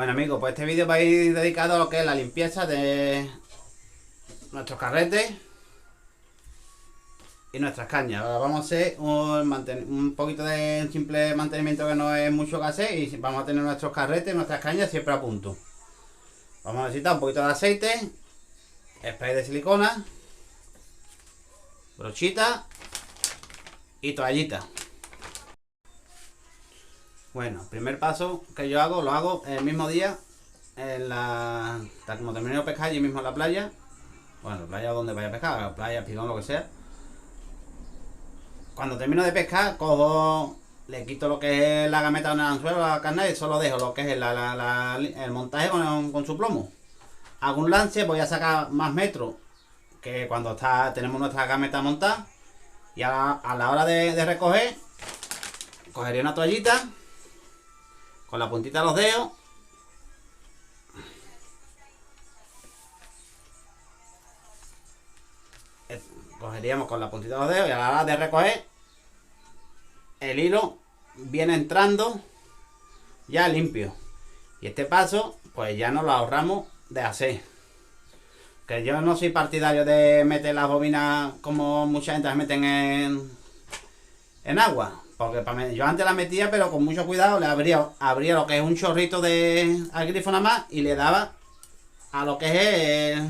Bueno amigos, pues este vídeo va a ir dedicado a lo que es la limpieza de nuestros carretes y nuestras cañas. Ahora vamos a hacer un poquito de simple mantenimiento que no es mucho que hacer y vamos a tener nuestros carretes y nuestras cañas siempre a punto. Vamos a necesitar un poquito de aceite, spray de silicona, brochita y toallita. Bueno, primer paso que yo hago, lo hago el mismo día, como termino de pescar, allí mismo en la playa. Bueno, la playa donde vaya a pescar, la playa, pigón, lo que sea. Cuando termino de pescar, cojo, le quito lo que es la gameta en el anzuelo, la carne, y solo dejo lo que es el montaje con su plomo. Hago un lance, voy a sacar más metros que cuando tenemos nuestra gameta montada. Y a la hora de recoger, cogería una toallita con la puntita de los dedos. Cogeríamos con la puntita de los dedos y a la hora de recoger, el hilo viene entrando ya limpio. Y este paso, pues ya nos lo ahorramos de hacer. Que yo no soy partidario de meter las bobinas como mucha gente las meten en agua. Porque yo antes las metía, pero con mucho cuidado le abría lo que es un chorrito al grifo nada más y le daba a lo que es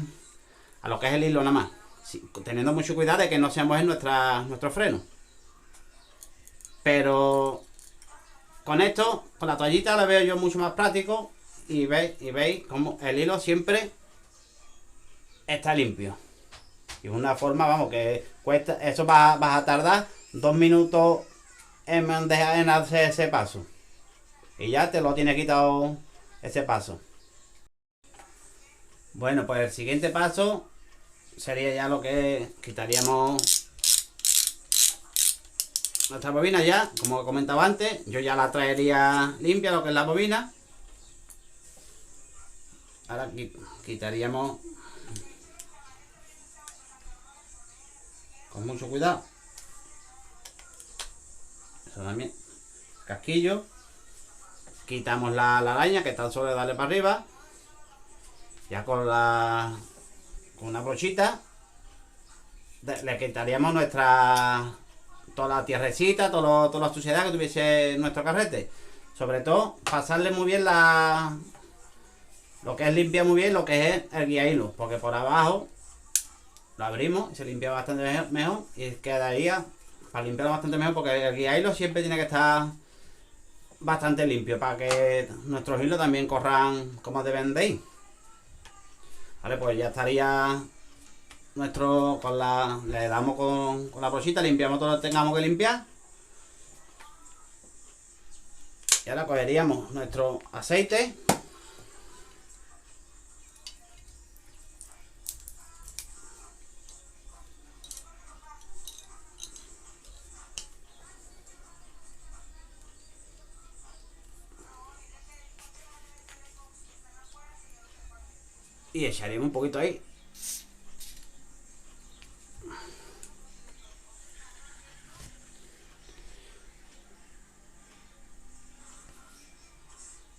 el hilo nada más. Sí, teniendo mucho cuidado de que no se mojen nuestro freno. Pero con esto, con la toallita, la veo yo mucho más práctico. Y veis como el hilo siempre está limpio. Y es una forma, vamos, que cuesta. Eso vas a tardar 2 minutos en hacer ese paso. Y ya te lo tiene quitado ese paso. Bueno, pues el siguiente paso sería ya lo que quitaríamos nuestra bobina ya, como he comentado antes. Yo ya la traería limpia, lo que es la bobina. Ahora quitaríamos con mucho cuidado. Eso también. Casquillo. Quitamos la araña, que tan solo de darle para arriba. Ya con una brochita le quitaríamos toda la tierrecita, toda la suciedad que tuviese nuestro carrete. Sobre todo, pasarle muy bien lo que es limpiar muy bien lo que es el guía hilo, porque por abajo lo abrimos y se limpia bastante mejor y quedaría para limpiarlo bastante mejor, porque el guía hilo siempre tiene que estar bastante limpio para que nuestros hilos también corran como deben de ir. Vale, pues ya estaría le damos con la brochita, limpiamos todo lo que tengamos que limpiar. Y ahora cogeríamos nuestro aceite. Y echaríamos un poquito ahí.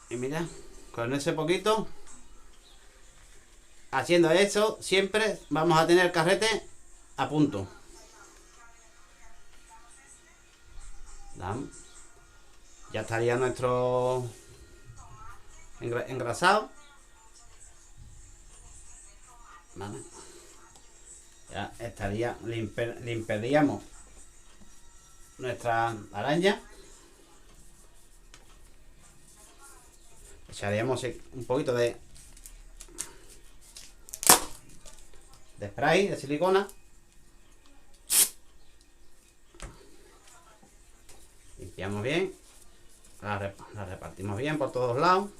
Y mira, con ese poquito, haciendo eso, siempre vamos a tener el carrete a punto. Ya estaría nuestro engrasado. Vale. Ya estaría, limpiaríamos nuestra araña. Echaríamos un poquito de spray de silicona. Limpiamos bien. La repartimos bien por todos lados.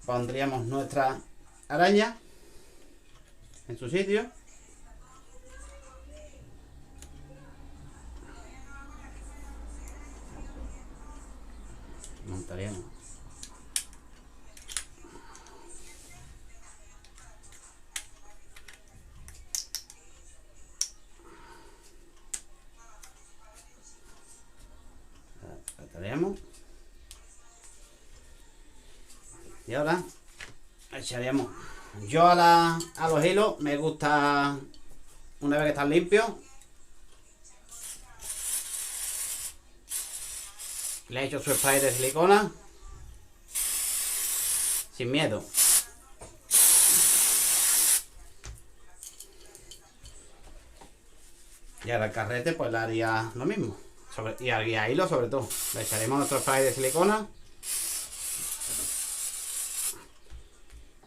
Pondríamos nuestra araña en su sitio. Montaríamos. Y ahora echaremos. Yo a los hilos me gusta, una vez que están limpios, le echo su spray de silicona sin miedo. Y ahora el carrete pues le haría lo mismo. Y al guía hilo sobre todo. Le echaremos nuestro spray de silicona.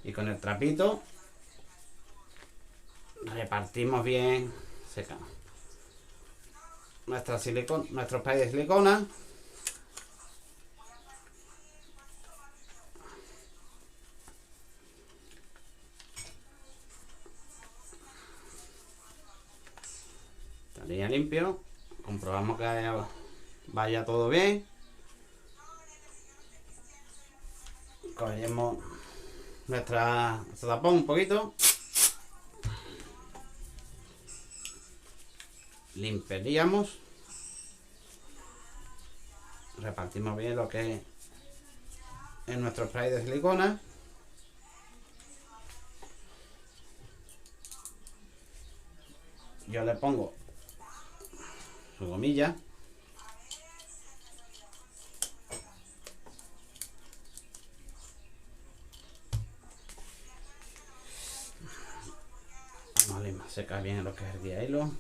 Y con el trapito repartimos bien nuestro spray de silicona. Estaría limpio. Comprobamos que vaya todo bien. Cogeremos nuestro tapón un poquito. Limpiaríamos. Repartimos bien lo que es nuestro spray de silicona. Yo le pongo su gomilla. Vale, más seca bien lo que es el guía hilo.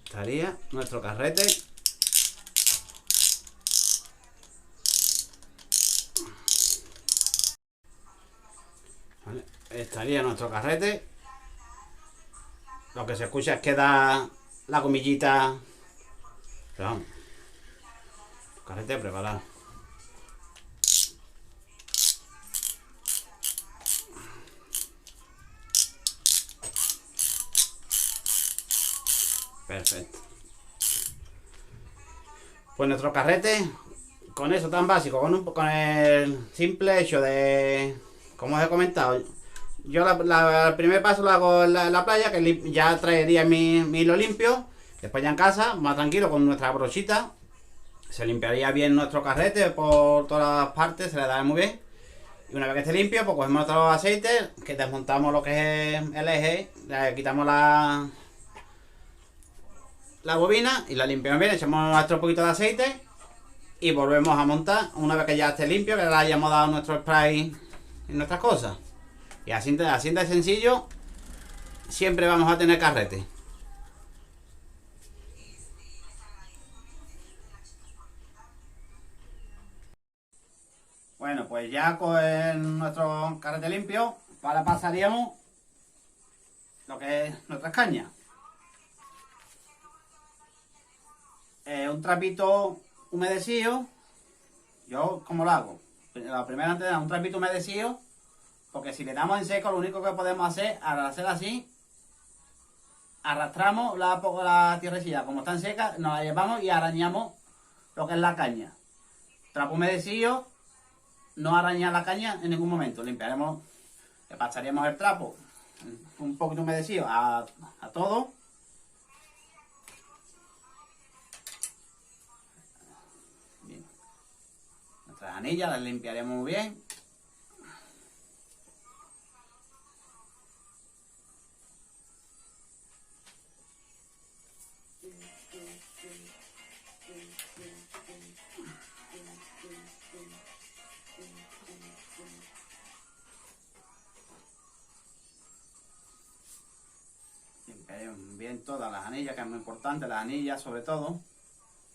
Estaría nuestro carrete lo que se escucha es que da la gomillita, pero vamos, carrete preparado. Perfecto. Pues nuestro carrete, con eso tan básico, con el simple hecho de, como os he comentado, yo el primer paso lo hago en la playa, que ya traería mi hilo limpio. Después ya en casa, más tranquilo, con nuestra brochita, se limpiaría bien nuestro carrete por todas las partes, se le da muy bien. Y una vez que esté limpio, pues cogemos otro aceite, que desmontamos lo que es el eje, le quitamos la bobina y la limpiamos bien, echamos nuestro poquito de aceite y volvemos a montar una vez que ya esté limpio, que le hayamos dado nuestro spray y nuestras cosas. Y así de sencillo, siempre vamos a tener carrete. Bueno, pues ya con nuestro carrete limpio, ahora pasaríamos lo que es nuestras cañas. Un trapito humedecido. Yo, ¿cómo lo hago? La primera antes de un trapito humedecido, porque si le damos en seco, lo único que podemos hacer, al hacer así, arrastramos la tierrecilla, como está en seca, nos la llevamos y arañamos lo que es la caña. Trapo humedecido, no arañar la caña en ningún momento. Limpiaremos, le pasaríamos el trapo un poquito humedecido a todo. Bien. Nuestras anillas las limpiaremos muy bien. Bien todas las anillas, que es muy importante, las anillas sobre todo,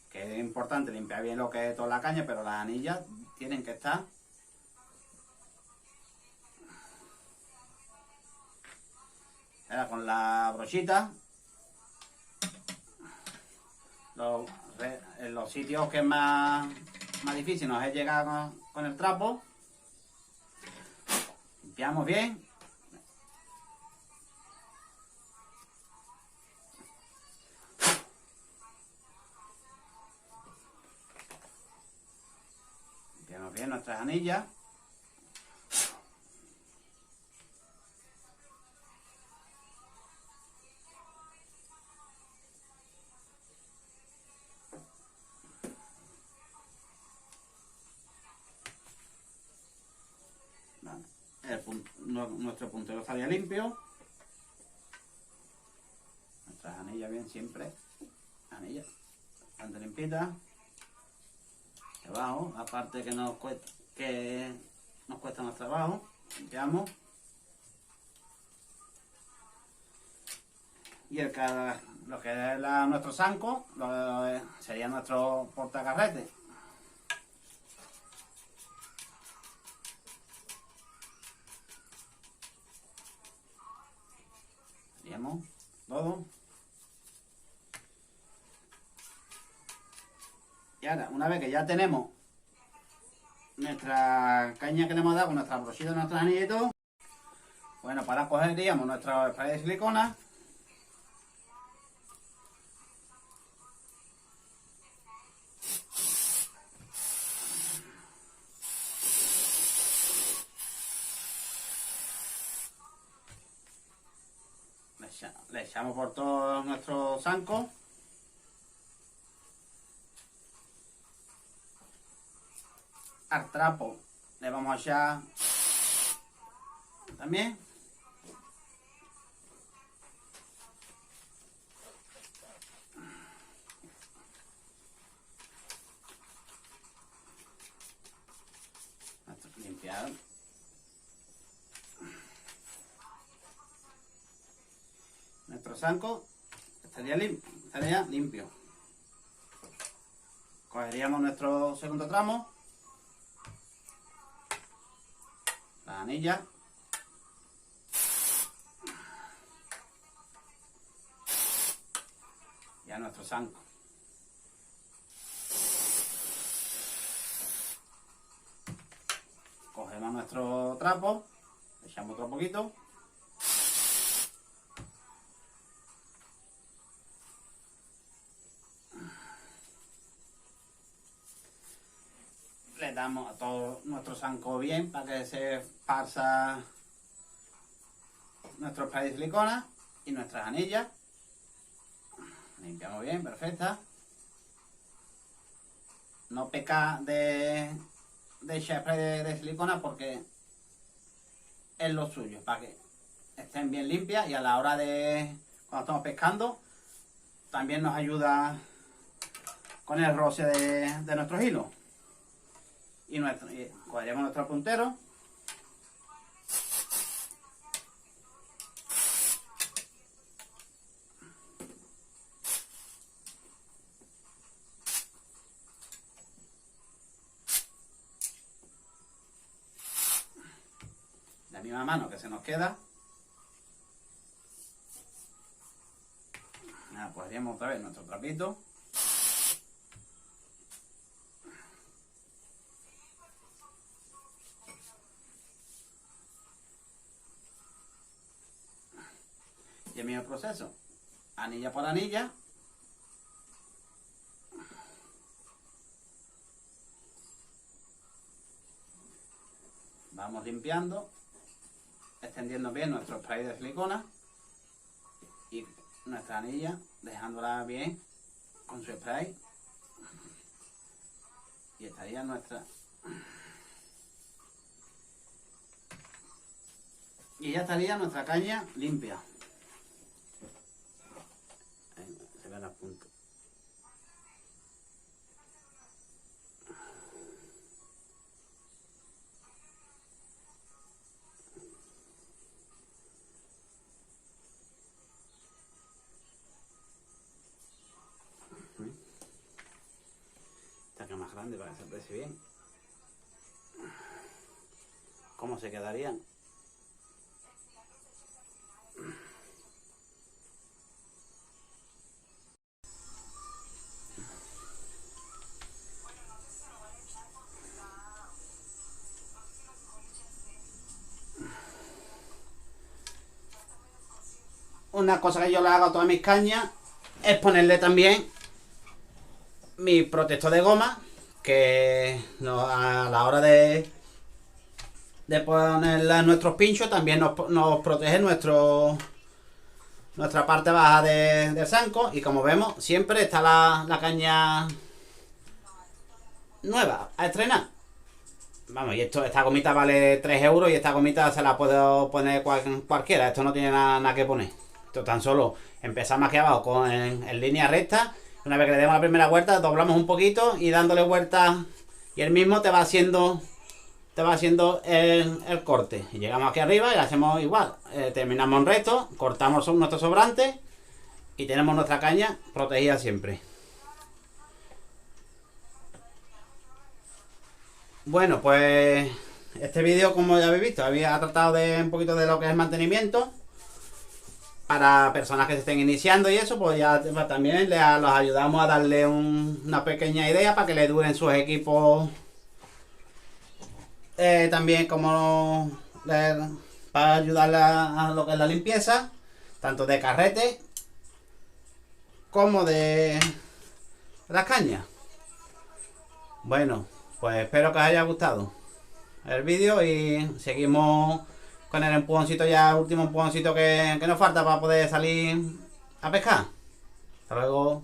que es importante limpiar bien lo que es toda la caña, pero las anillas tienen que estar con la brochita, en los sitios que es más difícil nos es llegar con el trapo, limpiamos bien. Bien nuestras anillas. nuestro puntero estaría limpio. Nuestras anillas bien siempre. Anillas bastante limpitas. Debajo, aparte que nos cuesta más trabajo. Limpiamos. Y lo que es nuestro zanco sería nuestro portacarrete. Haríamos todo. Y ahora, una vez que ya tenemos nuestra caña que le hemos dado con nuestra brochita, nuestros anillitos, bueno, para cogeríamos nuestra spray de silicona. Le echamos por todo nuestro zanco. Al trapo le vamos a echar también. Limpiar. Nuestro zanco estaría limpio. Cogeríamos nuestro segundo tramo. La anilla. Y a nuestro zanco. Cogemos nuestro trapo, le echamos otro poquito. Le damos a todo nuestro zanco bien para que se esparza nuestro spray de silicona y nuestras anillas. Limpiamos bien, perfecta. No peca de echar spray de silicona porque es lo suyo, para que estén bien limpias y a la hora de cuando estamos pescando también nos ayuda con el roce de nuestros hilos. Y cogeremos nuestro puntero. La misma mano que se nos queda. Ahora cogeríamos otra vez nuestro trapito. Y el mismo proceso, anilla por anilla. Vamos limpiando, extendiendo bien nuestro spray de silicona y nuestra anilla, dejándola bien con su spray. Y estaría nuestra... Y ya estaría nuestra caña limpia. Se ven las puntas. Esta que es más grande para que se aprecie bien. ¿Cómo se quedarían? Una cosa que yo le hago a todas mis cañas es ponerle también mi protector de goma, que a la hora de ponerla en nuestros pinchos también nos protege nuestra parte baja del zanco. Y como vemos, siempre está la caña nueva a estrenar. Vamos, y esta gomita vale 3 euros y esta gomita se la puedo poner cualquiera. Esto no tiene nada que poner. Esto tan solo empezamos aquí abajo en línea recta. Una vez que le demos la primera vuelta, doblamos un poquito y dándole vueltas. Y él mismo te va haciendo el corte. Y llegamos aquí arriba y hacemos igual. Terminamos en recto, cortamos nuestros sobrantes y tenemos nuestra caña protegida siempre. Bueno, pues este vídeo, como ya habéis visto, había tratado de un poquito de lo que es mantenimiento para personas que se estén iniciando y eso, pues ya también los ayudamos a darle una pequeña idea para que le duren sus equipos. También como para ayudarle a lo que es la limpieza, tanto de carrete como de las cañas. Bueno, pues espero que os haya gustado el vídeo y seguimos con el empujoncito ya, último empujoncito que nos falta para poder salir a pescar. Hasta luego.